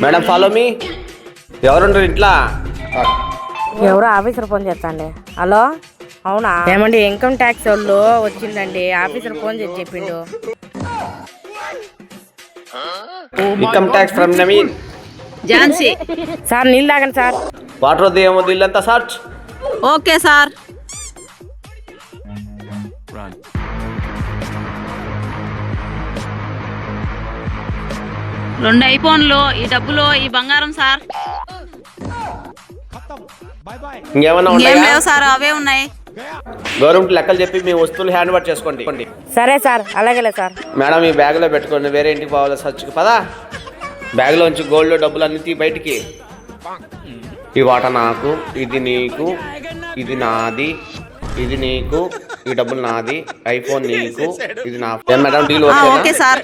Madam follow me. ఎవరుంటారు ఇంట్లో? ఎవరో ఆఫీసర్ ఫోన్ చేస్తాండి. హలో, అవునా? ఏమండి ఇన్కమ్ ట్యాక్స్ వాళ్ళు వచ్చిందండి, ఆఫీసర్ ఫోన్ చేసి చెప్పిండు. Income tax from Naveen. Jhansi. Sir నీళ్ళు తాగండి సార్. వాటర్ వద్దు ఏమొద్దు, ఇల్లంతా సర్చ్. Okay sir. రెండు ఐఫోన్లు, ఈ డబ్బులు, ఈ బంగారం సార్. ఇంకేమన్నా ఏం ఉన్నాయా? లేవు సార్, అవే ఉన్నాయి. గవర్నమెంట్ లెక్కలు చెప్పి మీ వస్తువులు హ్యాండ్ ఓవర్ చేసుకోండి. సరే సార్, అలాగేలే సార్. మేడం ఈ బ్యాగ్లో పెట్టుకోండి, వేరే ఇంటికి పోవాలి సర్చ్కి పదా. బ్యాగ్లోంచి గోల్డ్ డబ్బులు అన్ని తీ బయటికి. ఈ వాట నాకు, ఇది నీకు, ఇది నాది, ఇది నీకు, ఈ డబ్బులు నాది, ఐఫోన్ నీకు, ఇది నా. Madam deal okay sir.